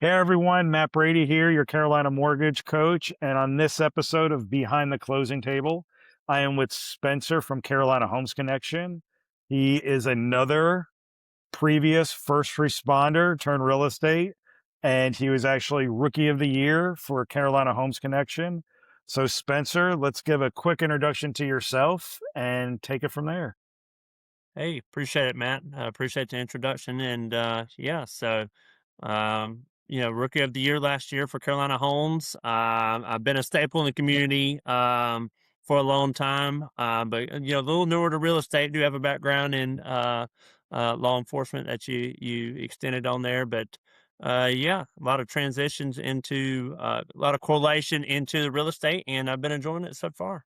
Hey everyone, Matt Brady here, your Carolina mortgage coach. And on this episode of Behind the Closing Table, I am with Spencer from Carolina Homes Connection. He is another previous first responder turned real estate, and he was actually Rookie of the Year for Carolina Homes Connection. So, Spencer, let's give a quick introduction to yourself and take it from there. Hey, appreciate it, Matt. Appreciate the introduction. And yeah, so rookie of the year last year for Carolina Homes. I've been a staple in the community for a long time, but a little newer to real estate. Do have a background in law enforcement that you extended on there, but yeah, a lot of transitions into a lot of correlation into the real estate, and I've been enjoying it so far.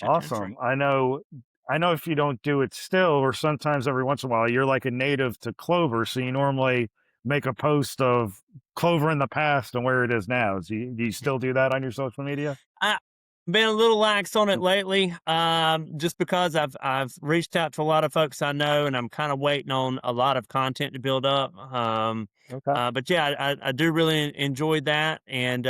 Appreciate the intro. Awesome. I know if you don't do it still, or sometimes every once in a while, you're like a native to Clover. So you normally make a post of Clover in the past and where it is now. Do you still do that on your social media? I been a little lax on it lately, just because I've reached out to a lot of folks I know, and I'm kind of waiting on a lot of content to build up. Okay. But yeah, I do really enjoy that, and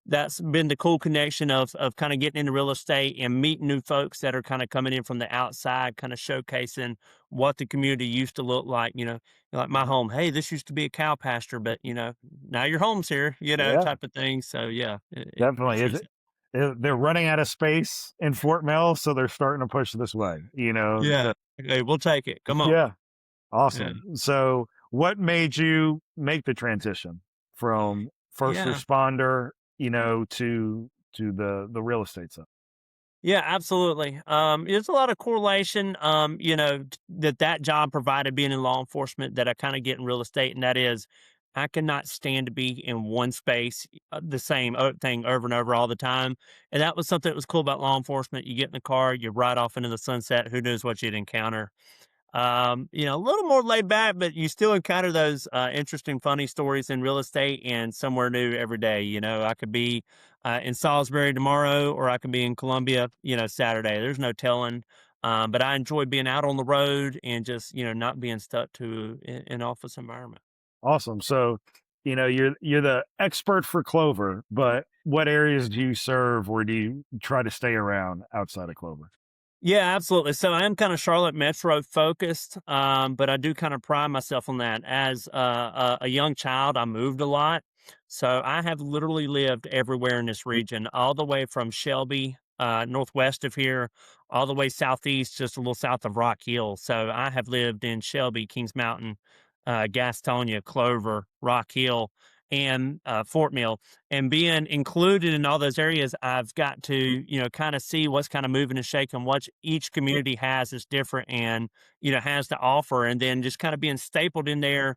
that's been the cool connection of kind of getting into real estate and meeting new folks that are kind of coming in from the outside, kind of showcasing what the community used to look like. Like my Mhm. home. Hey, this used to be a cow pasture, but now your home's here. Yeah, Type of thing. So yeah, it definitely. appreciate it. They're running out of space in Fort Mill, so they're starting to push this way. Yeah. Okay, we'll take it. Come on. Yeah, Yeah. awesome. So, what made you make the transition from first Yeah. responder, to the real estate side? Yeah, absolutely. There's a lot of correlation, that job provided being in law enforcement that I kind of get in real estate, and that is, I cannot stand to be in one space, the same thing over and over all the time. And that was something that was cool about law enforcement. You get in the car, you ride off into the sunset. Who knows what you'd encounter? A little more laid back, but you still encounter those interesting, funny stories in real estate and somewhere new every day. I could be in Salisbury tomorrow, or I could be in Columbia, Saturday. There's no telling. But I enjoy being out on the road and just, not being stuck to an office environment. Awesome. So, you're the expert for Clover, but what areas do you serve or do you try to stay around outside of Clover? Yeah, absolutely. So I am kind of Charlotte Metro focused, but I do kind of pride myself on that. As a young child, I moved a lot. So I have literally lived everywhere in this region, all the way from Shelby, northwest of here, all the way southeast, just a little south of Rock Hill. So I have lived in Shelby, Kings Mountain, Gastonia, Clover, Rock Hill, and Fort Mill. And being included in all those areas, I've got to, kind of see what's kind of moving and shaking, what each community has is different and, has to offer. And then just kind of being stapled in there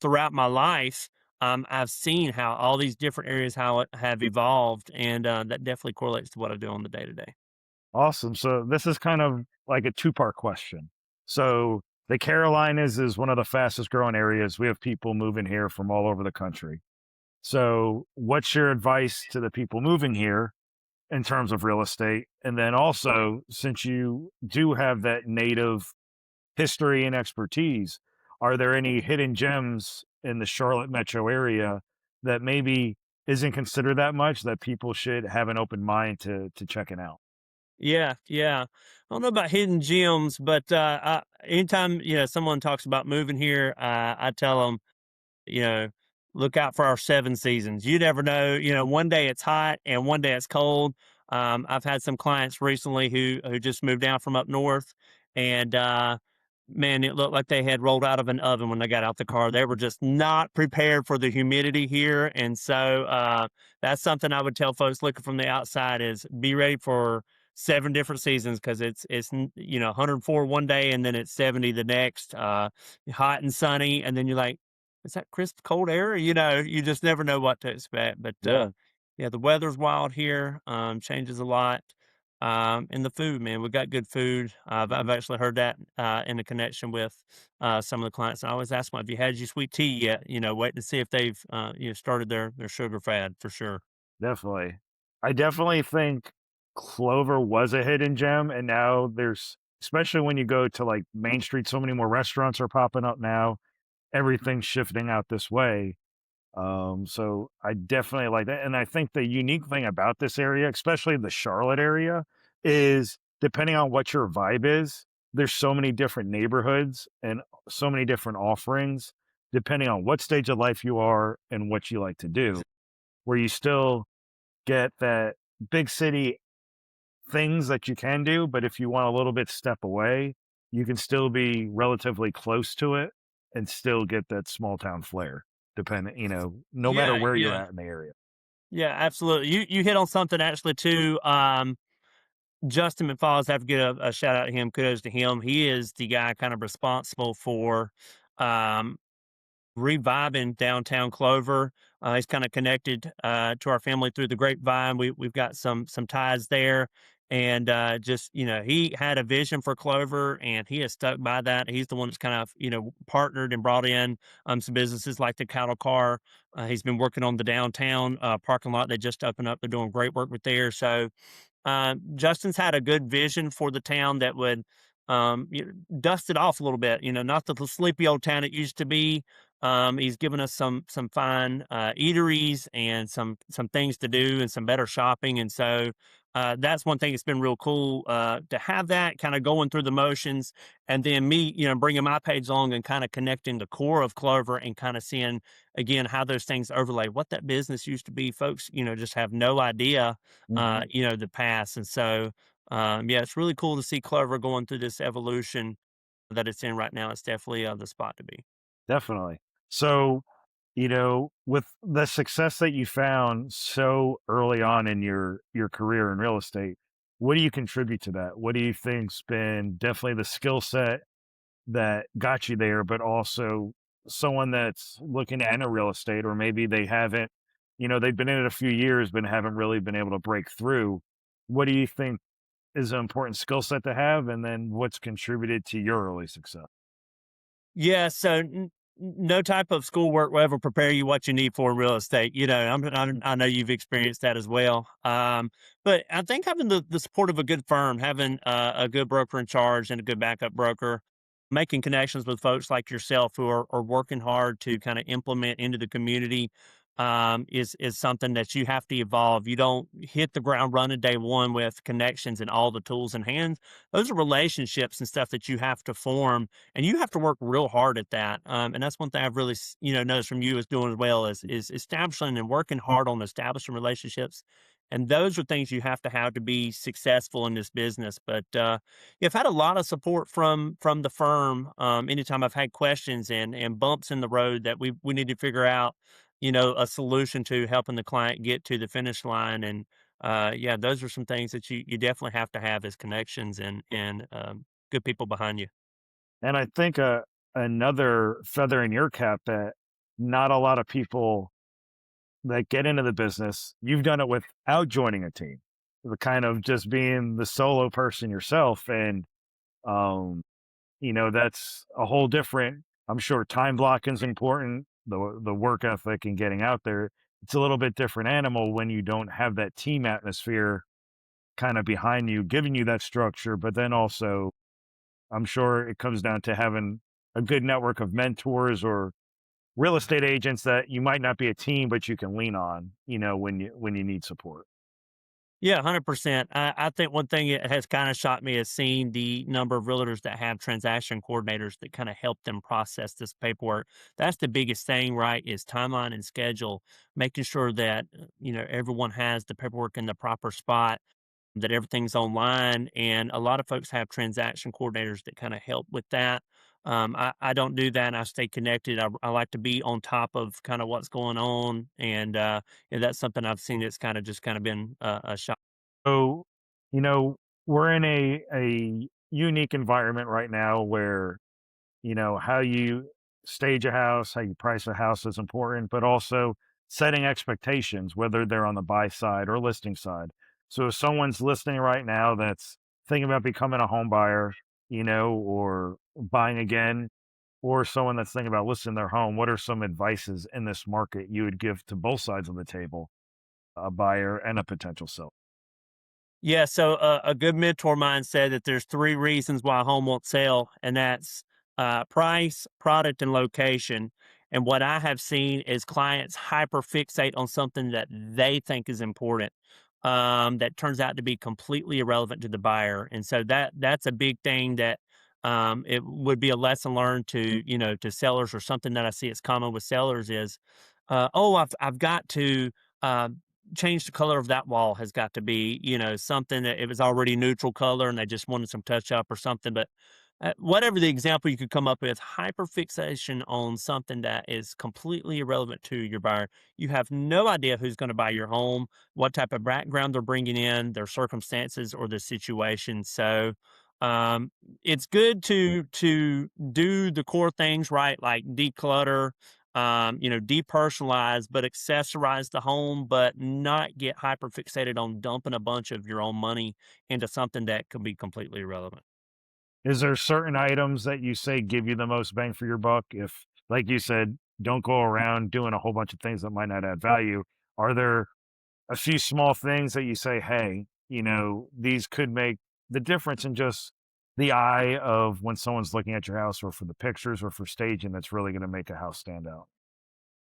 throughout my life. I've seen how all these different areas how it have evolved, and that definitely correlates to what I do on the day to day. Awesome. So this is kind of like a two-part question. So the Carolinas is one of the fastest growing areas. We have people moving here from all over the country. So what's your advice to the people moving here in terms of real estate? And then also, since you do have that native history and expertise, are there any hidden gems in the Charlotte metro area that maybe isn't considered that much that people should have an open mind to checking out? Yeah, yeah. I don't know about hidden gems, but anytime someone talks about moving here, I tell them, you know, look out for our 7 seasons. You never know, one day it's hot and one day it's cold. I've had some clients recently who just moved down from up north, and man, it looked like they had rolled out of an oven when they got out the car. They were just not prepared for the humidity here, and so that's something I would tell folks looking from the outside is be ready for 7 different seasons, because it's 104 one day and then it's 70 the next, hot and sunny, and then you're like, is that crisp cold air? You just never know what to expect. But Yeah. yeah, the weather's wild here, changes a lot. And the food, man, we got good food. I've actually heard that in a connection with some of the clients. I always ask them, have you had your sweet tea yet? Waiting to see if they've started their sugar fad for sure. Definitely. I definitely think Clover was a hidden gem, and now there's especially when you go to, like, Main Street, so many more restaurants are popping up now, everything's shifting out this way. So I definitely like that. And I think the unique thing about this area, especially the Charlotte area, is depending on what your vibe is, there's so many different neighborhoods and so many different offerings, depending on what stage of life you are and what you like to do, where you still get that big city things that you can do, but if you want a little bit step away, you can still be relatively close to it and still get that small town flair, depending, no matter Yeah, where you're yeah. at in the area. Yeah, absolutely. You hit on something actually too. Justin McFalls, I have to give a shout out to him. Kudos to him. He is the guy kind of responsible for um, reviving downtown Clover. He's kind of connected to our family through the grapevine. We've got some ties there, and just he had a vision for Clover, and he has stuck by that. He's the one that's kind of partnered and brought in some businesses like the cattle car. He's been working on the downtown parking lot. They just opened up. They're doing great work with there. So Justin's had a good vision for the town that would dust it off a little bit. Not the sleepy old town it used to be. He's given us some fine eateries and some things to do and some better shopping, and so that's one thing that's been real cool to have that kind of going through the motions, and then me, bringing my page along and kind of connecting the core of Clover and kind of seeing again how those things overlay what that business used to be. Folks, just have no idea Mhm. the past. And so, yeah, it's really cool to see Clover going through this evolution that it's in right now. It's definitely the spot to be. Definitely. So, with the success that you found so early on in your career in real estate, what do you contribute to that? What do you think's been definitely the skill set that got you there, but also someone that's looking to enter real estate, or maybe they haven't, they've been in it a few years, but haven't really been able to break through. What do you think is an important skill set to have? And then what's contributed to your early success? Yeah, so no type of schoolwork will ever prepare you what you need for real estate. I know you've experienced that as well. But I think having the support of a good firm, having a good broker in charge and a good backup broker, making connections with folks like yourself who are working hard to kind of implement into the community is something that you have to evolve. You don't hit the ground running day one with connections and all the tools in hand. Those are relationships and stuff that you have to form, and you have to work real hard at that. And that's one thing I've really, noticed from you is doing as well is establishing and working hard on establishing relationships. And those are things you have to be successful in this business. But yeah, I've had a lot of support from the firm. Anytime I've had questions and bumps in the road that we need to figure out, a solution to helping the client get to the finish line. And yeah, those are some things that you definitely have to have as connections and good people behind you. And I think another feather in your cap that not a lot of people that get into the business, you've done it without joining a team, the kind of just being the solo person yourself. And, um, that's a whole different, I'm sure time blocking is important, the work ethic and getting out there. It's a little bit different animal when you don't have that team atmosphere kind of behind you, giving you that structure, but then also I'm sure it comes down to having a good network of mentors or real estate agents that you might not be a team, but you can lean on, when you need support. Yeah, 100%. I think one thing that has kind of shocked me is seeing the number of realtors that have transaction coordinators that kind of help them process this paperwork. That's the biggest thing, right? Is timeline and schedule, making sure that everyone has the paperwork in the proper spot, that everything's online, and a lot of folks have transaction coordinators that kind of help with that. I don't do that. I stay connected. I like to be on top of kind of what's going on, and that's something I've seen that's kind of just kind of been a shock. So, you know, we're in a unique environment right now where, how you stage a house, how you price a house is important, but also setting expectations, whether they're on the buy side or listing side. So if someone's listening right now that's thinking about becoming a home buyer, or buying again, or someone that's thinking about listing their home, what are some advices in this market you would give to both sides of the table, a buyer and a potential seller? Yeah, so a good mentor of mine said that there's three reasons why a home won't sell, and that's price, product, and location. And what I have seen is clients hyper fixate on something that they think is important, that turns out to be completely irrelevant to the buyer. And so that's a big thing that it would be a lesson learned to to sellers, or something that I see it's common with sellers is, oh, I've got to. Uh, Change the color of that wall has got to be, something that it was already neutral color and they just wanted some touch up or something. But whatever the example you could come up with, hyperfixation on something that is completely irrelevant to your buyer. You have no idea who's going to buy your home, what type of background they're bringing in, their circumstances or the situation. So um, it's good to do the core things right, like declutter, depersonalize, but accessorize the home, but not get hyper fixated on dumping a bunch of your own money into something that could be completely irrelevant. Is there certain items that you say give you the most bang for your buck? If, like you said, don't go around doing a whole bunch of things that might not add value. Are there a few small things that you say, hey, these could make the difference in just the eye of when someone's looking at your house, or for the pictures or for staging, that's really going to make a house stand out?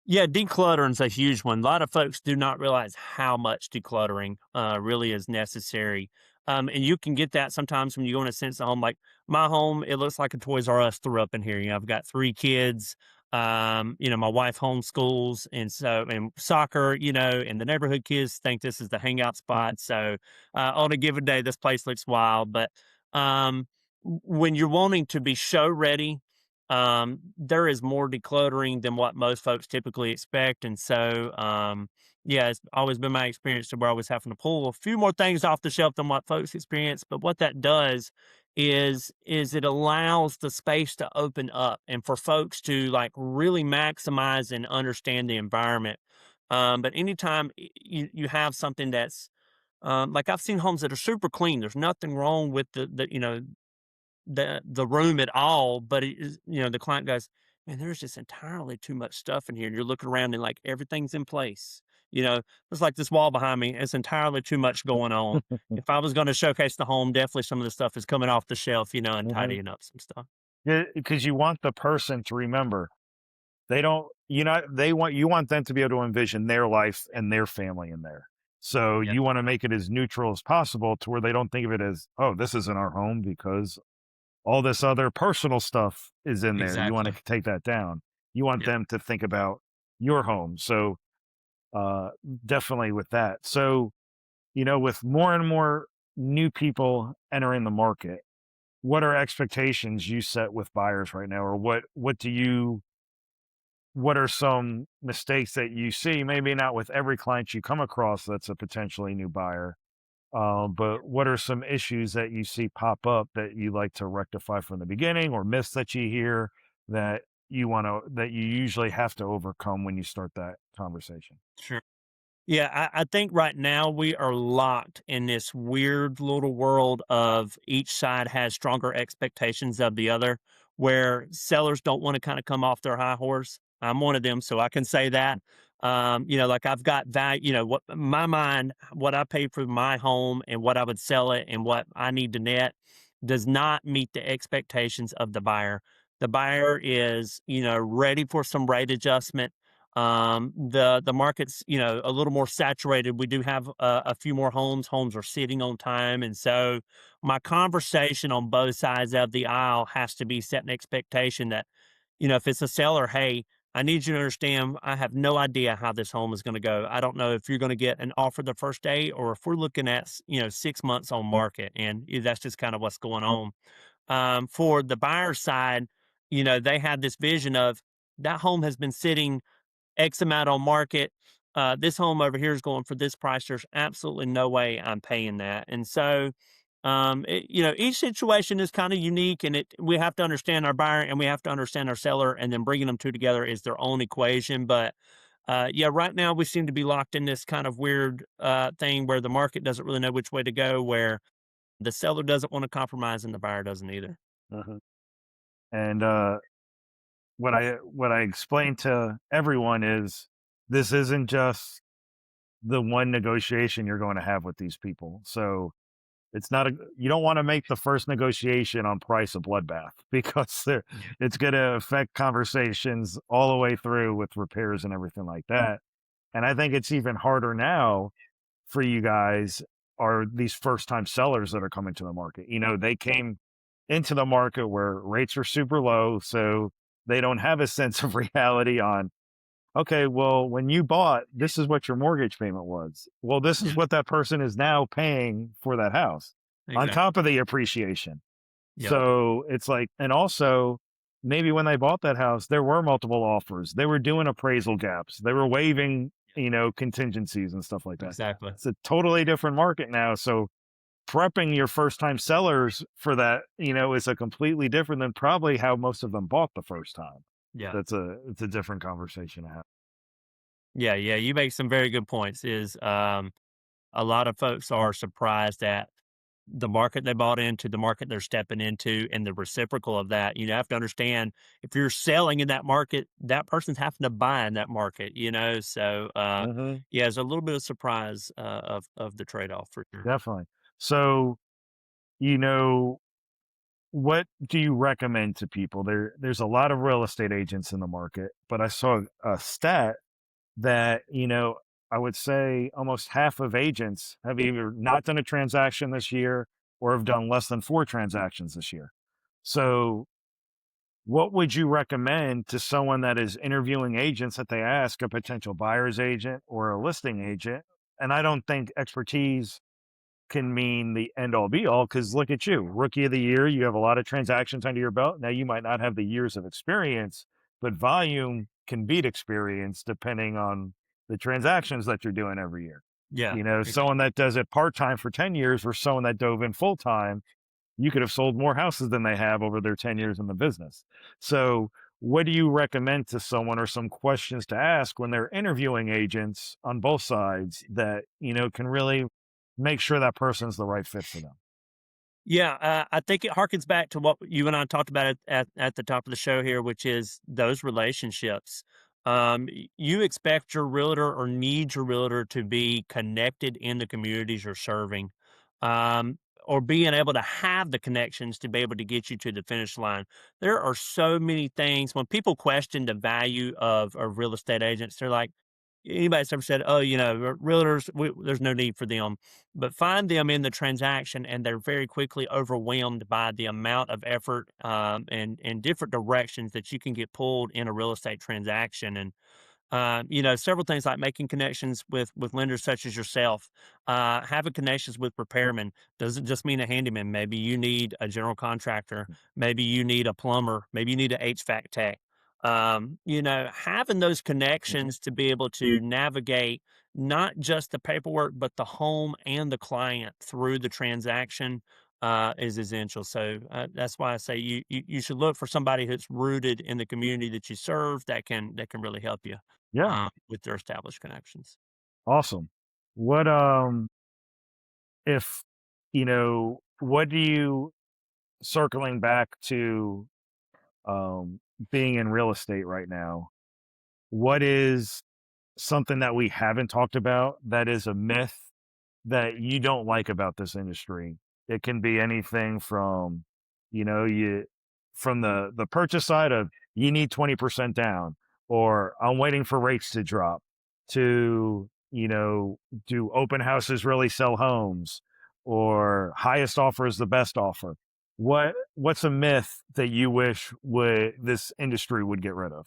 Yeah, decluttering's a huge one. A lot of folks do not realize how much decluttering really is necessary. And you can get that sometimes when you go in a sense of home. Like my home, it looks like a Toys R Us threw up in here. I've got three kids. My wife homeschools, and soccer. And the neighborhood kids think this is the hangout spot. So on a given day, this place looks wild. But when you're wanting to be show ready, there is more decluttering than what most folks typically expect. And so, yeah, it's always been my experience to where I was having to pull a few more things off the shelf than what folks experience. But what that does is it allows the space to open up and for folks to like really maximize and understand the environment. But anytime you have something that's like I've seen homes that are super clean. There's nothing wrong with the room at all, but it is, the client goes, "Man, there's just entirely too much stuff in here." And you're looking around and like everything's in place. There's like this wall behind me. It's entirely too much going on. If I was going to showcase the home, definitely some of the stuff is coming off the shelf, and Hmm. tidying up some stuff. Yeah, because you want the person to remember, they don't, you want them to be able to envision their life and their family in there. So Yeah, you want to make it as neutral as possible to where they don't think of it as, oh, this isn't our home because all this other personal stuff is in there. You want exactly. to take that down. You want Yeah, them to think about your home. So uh, definitely with that. So, with more and more new people entering the market, what are expectations you set with buyers right now? Or what are some mistakes that you see? Maybe not with every client you come across that's a potentially new buyer, but what are some issues that you see pop up that you like to rectify from the beginning, or myths that you hear that that you usually have to overcome when you start that conversation? sure. Yeah, I think right now we are locked in this weird little world of each side has stronger expectations of the other, where sellers don't want to kind of come off their high horse. I'm one of them, so I can say that. Like I've got value, what my mind, what I paid for my home and what I would sell it and what I need to net does not meet the expectations of the buyer. The buyer is, ready for some rate adjustment. The market's a little more saturated. We do have a few more homes are sitting on time, and so my conversation on both sides of the aisle has to be set an expectation that, if it's a seller, hey, I need you to understand I have no idea how this home is going to go. I don't know if you're going to get an offer the first day or if we're looking at 6 months on market, and that's just kind of what's going on. For the buyer side, they had this vision of that home has been sitting X amount on market. This home over here is going for this price. There's absolutely no way I'm paying that. And so, each situation is kind of unique, and we have to understand our buyer and we have to understand our seller, and then bringing them two together is their own equation. But yeah, right now we seem to be locked in this kind of weird thing where the market doesn't really know which way to go, where the seller doesn't want to compromise and the buyer doesn't either. Uh-huh. And what I explain to everyone is, this isn't just the one negotiation you're going to have with these people. So it's not a you don't want to make the first negotiation on price a bloodbath because it's going to affect conversations all the way through with repairs and everything like that. And I think it's even harder now for you guys are these first time sellers that are coming to the market. They came into the market where rates are super low, so they don't have a sense of reality on, okay, well, when you bought, this is what your mortgage payment was. Well, this is Yeah, what that person is now paying for that house on exactly. top of the appreciation. Yep. So it's like, and also maybe when they bought that house, there were multiple offers. They were doing appraisal gaps. They were waiving, contingencies and stuff like that. Exactly. It's a totally different market now. So prepping your first time sellers for that, is a completely different than probably how most of them bought the first time. Yeah. It's a different conversation to have. Yeah, yeah, you make some very good points. A lot of folks are surprised at the market they bought into, the market they're stepping into, and the reciprocal of that. You have to understand if you're selling in that market, that person's having to buy in that market, So, Hmm. yeah, it's a little bit of surprise of the trade off for sure. Definitely. So, you know, what do you recommend to people? There's a lot of real estate agents in the market, but I saw a stat that, I would say almost half of agents have either not done a transaction this year or have done less than 4 transactions this year. So, what would you recommend to someone that is interviewing agents that they ask a potential buyer's agent or a listing agent? And I don't think expertise can mean the end all be all because look at you, rookie of the year. You have a lot of transactions under your belt. Now, you might not have the years of experience, but volume can beat experience depending on the transactions that you're doing every year. Yeah, Someone that does it part time for 10 years or someone that dove in full time, you could have sold more houses than they have over their 10 years in the business. So, what do you recommend to someone or some questions to ask when they're interviewing agents on both sides that, can really make sure that person's the right fit for them? yeah, I think it harkens back to what you and I talked about at the top of the show here, which is those relationships. You expect your realtor or need your realtor to be connected in the communities you're serving, um, or being able to have the connections to be able to get you to the finish line. There are so many things when people question the value of real estate agents. They're like, anybody that's ever said, "Oh, realtors, there's no need for them," but find them in the transaction, and they're very quickly overwhelmed by the amount of effort and different directions that you can get pulled in a real estate transaction. And several things like making connections with lenders such as yourself, having connections with repairmen doesn't just mean a handyman. Maybe you need a general contractor, maybe you need a plumber, maybe you need a HVAC tech. Having those Mhm. connections to be able to navigate not just the paperwork, but the home and the client through the transaction is essential. So that's why I say you should look for somebody who's rooted in the community that you serve that can really help you Yeah, with their established connections. awesome. What if what do you circling back to um being in real estate right now? What is something that we haven't talked about that is a myth that you don't like about this industry? It can be anything from, you from the purchase side of you need 20% down or I'm waiting for rates to drop to, do open houses really sell homes or highest offer is the best offer? What's a myth that you wish would this industry would get rid of?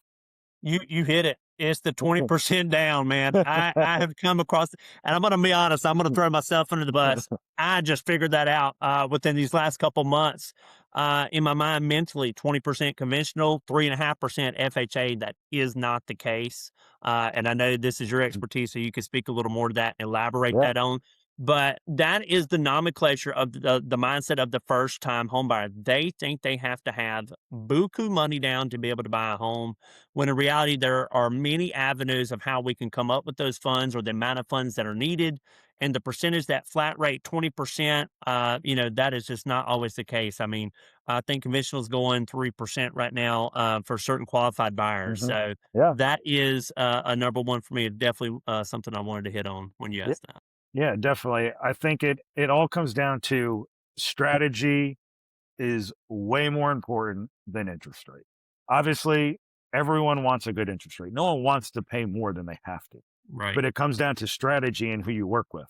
You hit it. It's the 20% down, man. I have come across, and I'm gonna be honest, I'm gonna throw myself under the bus. I just figured that out, within these last couple months. In my mind, mentally, 20% conventional, 3.5% FHA. That is not the case. And I know this is your expertise, so you can speak a little more to that, elaborate Yeah. that on. But that is the nomenclature of the mindset of the first time home buyer. They think they have to have buku money down to be able to buy a home, when in reality there are many avenues of how we can come up with those funds or the amount of funds that are needed. And the percentage, that flat rate 20%, that is just not always the case. I mean, I think conventional is going 3% right now for certain qualified buyers. Mhm. So Yeah. that is a number one for me. Definitely something I wanted to hit on when you Yeah. asked that. Yeah, definitely. I think it all comes down to strategy is way more important than interest rate. Obviously, everyone wants a good interest rate. No one wants to pay more than they have to. Right. But it comes down to strategy and who you work with.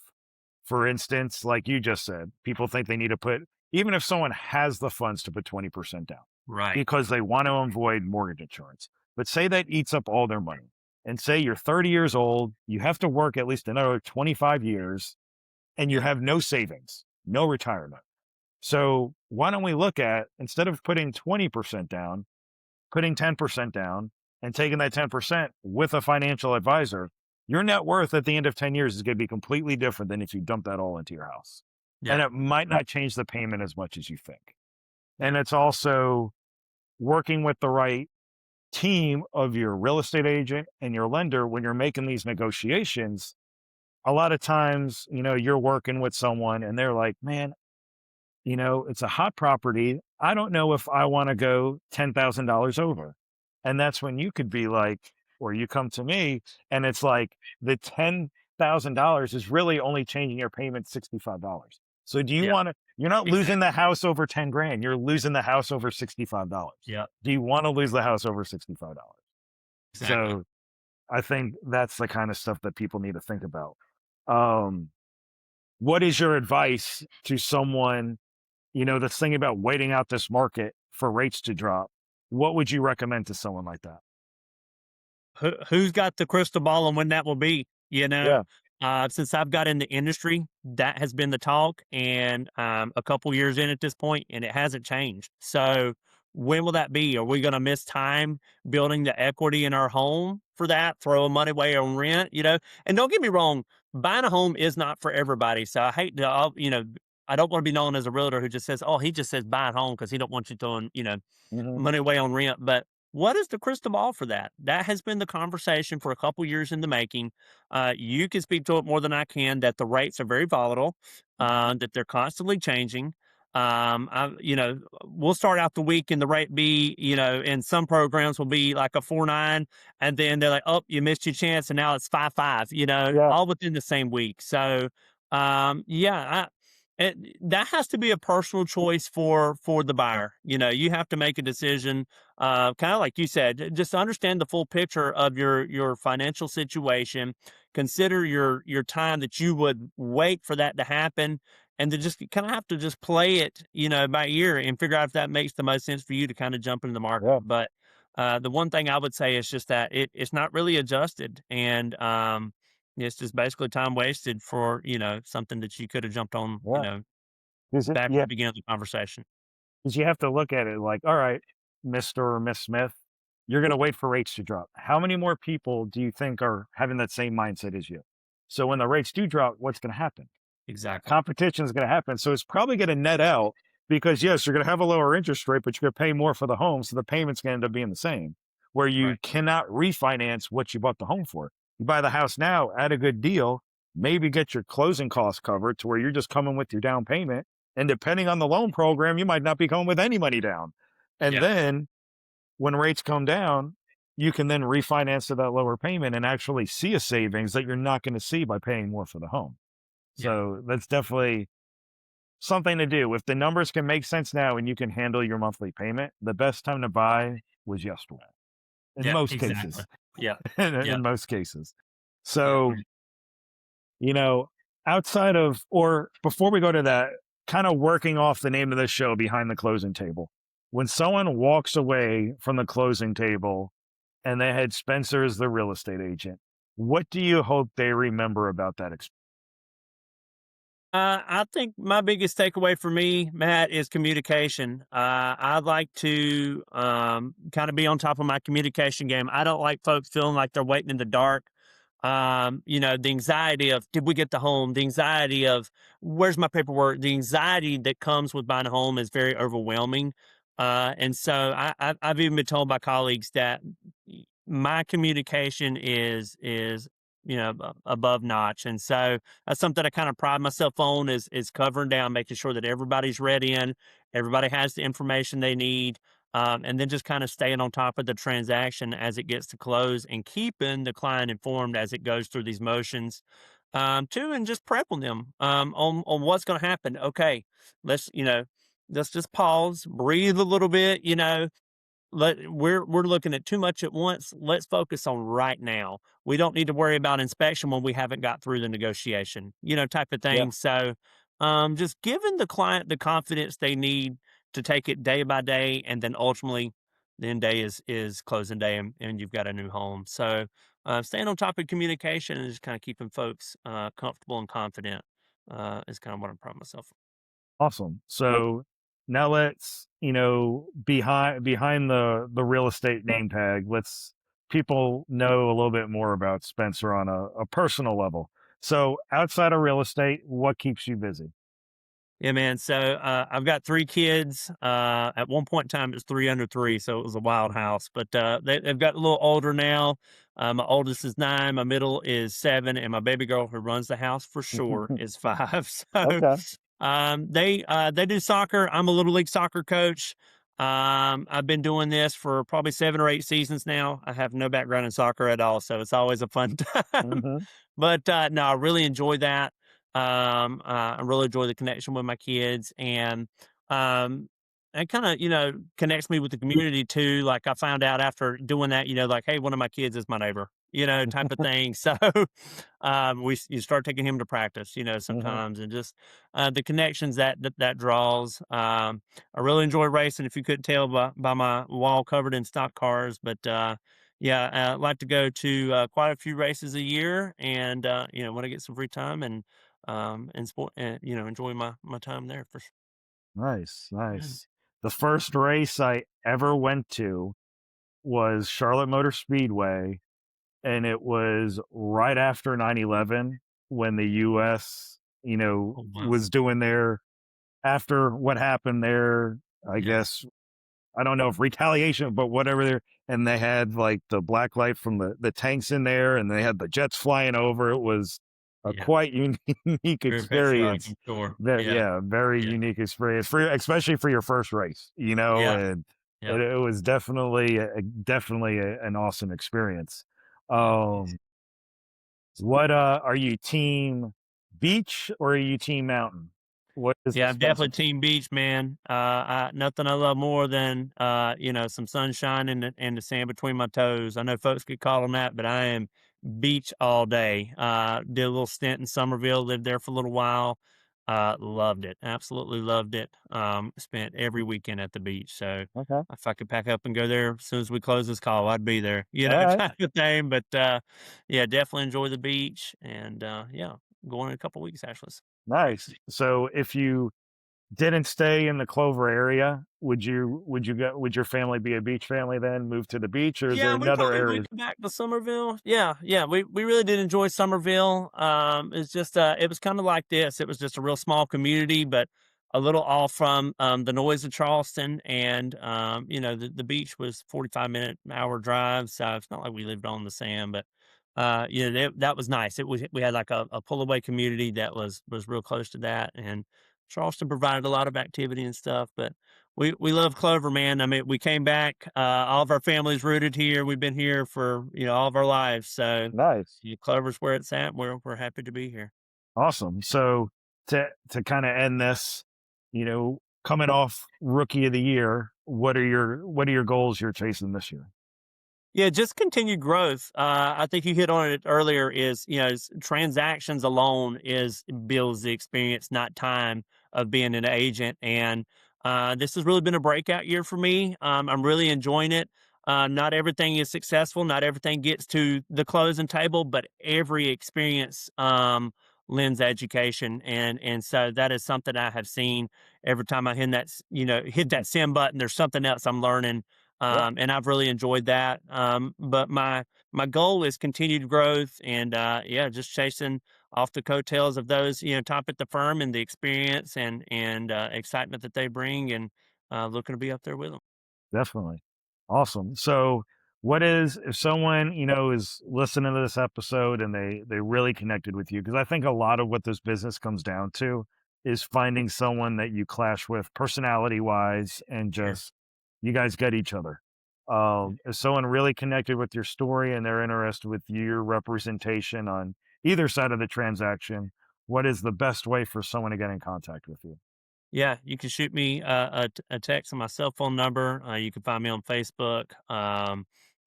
For instance, like you just said, people think they need to put, even if someone has the funds to put 20% down Right. because they want to avoid mortgage insurance, but say that eats up all their money. And say you're 30 years old, you have to work at least another 25 years, and you have no savings, no retirement. So why don't we look at, instead of putting 20% down, putting 10% down and taking that 10% with a financial advisor, your net worth at the end of 10 years is going to be completely different than if you dump that all into your house. And Yeah. it might not change the payment as much as you think. And it's also working with the right team of your real estate agent and your lender when you're making these negotiations. A lot of times, you're working with someone and they're like, man, it's a hot property. I don't know if I want to go $10,000 over. And that's when you could be like, or you come to me and it's like the $10,000 is really only changing your payment $65. So do you Yeah. want to, you're not losing Exactly. the house over 10 grand. You're losing the house over $65. Yeah. Do you want to lose the house over $65? Exactly. So I think that's the kind of stuff that people need to think about. Um, what is your advice to someone that's thinking about waiting out this market for rates to drop? What would you recommend to someone like that? Who's got the crystal ball on when that will be? Yeah. Since I've got in the industry, that has been the talk, and a couple years in at this point, and it hasn't changed. So when will that be? Are we going to miss time building the equity in our home for that? Throw money away on rent, And don't get me wrong, buying a home is not for everybody. So I hate to, I don't want to be known as a realtor who just says, "Oh, he just says buy at home because he don't want you throwing, Mhm. money away on rent." But what is the crystal ball for that? That has been the conversation for a couple years in the making. You can speak to it more than I can. That the rates are very volatile, that they're constantly changing. We'll start out the week and the rate be, in some programs will be like a 4.9, and then they're like, "Oh, you missed your chance," and now it's 5.5. Yeah. All within the same week. So, yeah, that has to be a personal choice for the buyer. You have to make a decision, kind of like you said, just understand the full picture of your financial situation. Consider your time that you would wait for that to happen, and to just kind of have to just play it, by ear and figure out if that makes the most sense for you to kind of jump into the market. Yeah. But the one thing I would say is just that it's not really adjusted, and it's just basically time wasted for, something that you could have jumped on, Yeah. Because back at yeah, the beginning of the conversation. 'cause you have to look at it like, all right, Mr. or Miss Smith, you're going to wait for rates to drop. How many more people do you think are having that same mindset as you? So when the rates do drop, what's going to happen? Exactly. Competition is going to happen. So it's probably going to net out because, yes, you're going to have a lower interest rate, but you're going to pay more for the home. So the payment's going to end up being the same, where you Right. cannot refinance what you bought the home for. You buy the house now at a good deal, maybe get your closing costs covered to where you're just coming with your down payment. And depending on the loan program, you might not be coming with any money down. And Yeah. then when rates come down, you can then refinance to that lower payment and actually see a savings that you're not going to see by paying more for the home. Yeah. So that's definitely something to do. If the numbers can make sense now and you can handle your monthly payment, the best time to buy was yesterday in Yeah. most Exactly. cases. Yeah. Yeah. In most cases. Yeah. So, you know, outside of, or before we go to that, kind of working off the name of this show, Behind the Closing Table. When someone walks away from the closing table and they had Spencer as the real estate agent, what do you hope they remember about that experience? I think my biggest takeaway for me, Matt, is communication. I'd like to kind of be on top of my communication game. I don't like folks feeling like they're waiting in the dark. The anxiety of did we get the home? The anxiety of where's my paperwork? The anxiety that comes with buying a home is very overwhelming. And so I've even been told by colleagues that my communication is above notch, and so that's something I kind of pride myself on is covering down, making sure that everybody's read in, everybody has the information they need, and then just kind of staying on top of the transaction as it gets to close and keeping the client informed as it goes through these motions. Two, and just prepping them on what's going to happen. Okay, let's let's just pause, breathe a little bit. We're looking at too much at once. Let's focus on right now. We don't need to worry about inspection when we haven't got through the negotiation, type of Yeah. thing. So, just giving the client the confidence they need to take it day by day, and then ultimately, the end day is closing day, and you've got a new home. So, staying on top of communication and just kind of keeping folks comfortable and confident is kind of what I'm proud of myself. Awesome. So now let's, behind the real estate name tag, let's people know a little bit more about Spencer on a personal level. So outside of real estate, what keeps you busy? Yeah, man. So I've got three kids. At one point in time, it was three under three, so it was a wild house. But they've got a little older now. My oldest is 9, my middle is 7, and my baby girl, who runs the house for sure, is 5. So Okay. they do soccer. I'm a little league soccer coach. I've been doing this for probably 7 or 8 seasons now. I have no background in soccer at all, so it's always a fun time. Hmm. But no, I really enjoy that. I really enjoy the connection with my kids, and it kind of connects me with the community too. Like, I found out after doing that, like, hey, one of my kids is my neighbor, type of thing. So you start taking him to practice, Hmm. sometimes, and just the connections that draws. I really enjoy racing. If you couldn't tell by my wall covered in stock cars, but yeah, I like to go to quite a few races a year, and when I get some free time, and sport, and enjoy my time there for sure. Nice, Mm. nice. The first race I ever went to was Charlotte Motor Speedway, and it was right after 9/11 when the US, Oh wow, was doing their after what happened there, I yeah, guess, I don't know if retaliation, but whatever there, and they had like the black light from the tanks in there, and they had the jets flying over. It was a yeah, quite unique very patriotic, experience. I'm sure. That Yeah, yeah, very yeah, unique experience for especially for your first race, yeah, and yeah, it was definitely an awesome experience. yeah. It is. Um, what are you team beach or are you team mountain? What is Yeah, the I'm definitely Spencer? team beach, man. Nothing I love more than some sunshine and the sand between my toes. I know folks get caught on that, but I am beach all day. Did a little stint in Somerville, lived there for a little while. Loved it, absolutely loved it. Spent every weekend at the beach. So Okay, if I could pack up and go there as soon as we close this call, I'd be there. all right, Kind of thing. But yeah, definitely enjoy the beach, and yeah, going in a couple weeks actually. So great to nice. see. So if you didn't stay in the Clover area, would your family be a beach family then, move to the beach, or is there Yeah, we another probably would area? come back to Somerville. Yeah, yeah, we really did enjoy Somerville. It's just it was kind of like this. It was just a real small community, but a little off from the noise of Charleston, and the beach was 45-minute hour drive, so it's not like we lived on the sand, but that was nice. We had like a pull away community that was real close to that, and Charleston provided a lot of activity and stuff, but we love Clover, man. I mean, we came back. All of our family's rooted here. We've been here for all of our lives. So Nice. Clover's where it's at. We're happy to be here. Awesome. So to kind of end this, coming off rookie of the year, what are your goals you're chasing this year? Yeah, just continued growth. I think you hit on it earlier. Is transactions alone is builds the experience, not time of being an agent. And this has really been a breakout year for me. I'm really enjoying it. Not everything is successful. Not everything gets to the closing table, but every experience lends education, and so that is something I have seen every time I hit that send button. There's something else I'm learning, Yeah, and I've really enjoyed that. But my goal is continued growth, and yeah, just chasing off the coattails of those top at the firm, and the experience and excitement that they bring, and looking to be up there with them. definitely. Awesome. So what is if someone, is listening to this episode and they really connected with you, because I think a lot of what this business comes down to is finding someone that you clash with personality wise and Sure. just you guys get each other. If someone really connected with your story and they're interested with your representation on either side of the transaction, what is the best way for someone to get in contact with you? Yeah, you can shoot me a text on my cell phone number. You can find me on Facebook.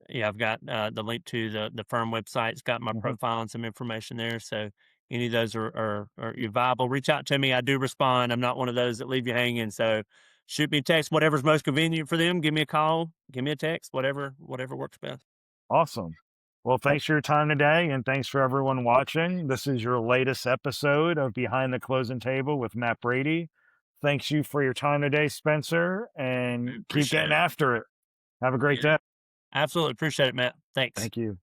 Yeah, I've got the link to the firm website. It's got my Mhm. profile and some information there. So any of those are viable. Reach out to me. I do respond. I'm not one of those that leave you hanging. So shoot me a text, whatever's most convenient for them. Give me a call. Give me a text. Whatever works best. Awesome. Well, thanks for your time today, and thanks for everyone watching. This is your latest episode of Behind the Closing Table with Matt Brady. Thanks you for your time today, Spencer, I and keep appreciate getting it. after it. Have a great Yeah, day. absolutely appreciate it, Matt. Thanks. Thank you.